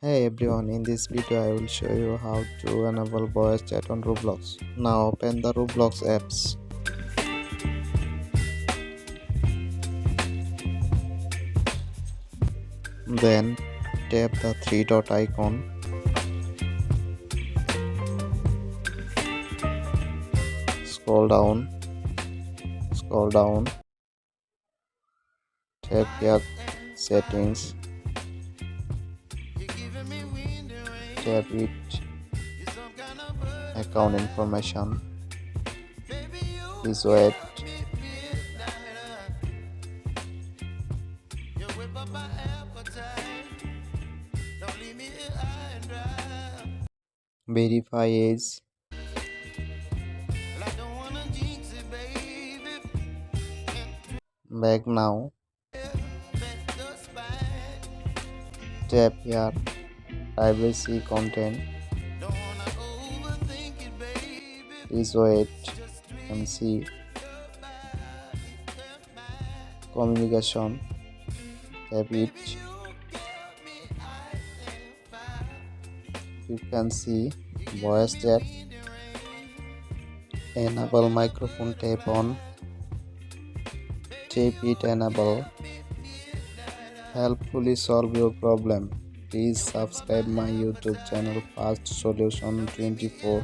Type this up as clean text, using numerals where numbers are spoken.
Hey everyone, in this video I will show you how to enable voice chat on Roblox. Now open the Roblox apps. Then tap the three dot icon. Scroll down. Scroll down. Tap here settings. Tap it account information. Please wait. Verify age. Back now. Tap here privacy content. Please wait and see communication. Tap it. You can see voice chat. Enable microphone. Tap on. Tap it enable. Helpfully solve your problem. Please subscribe my YouTube channel Fast Solution 24.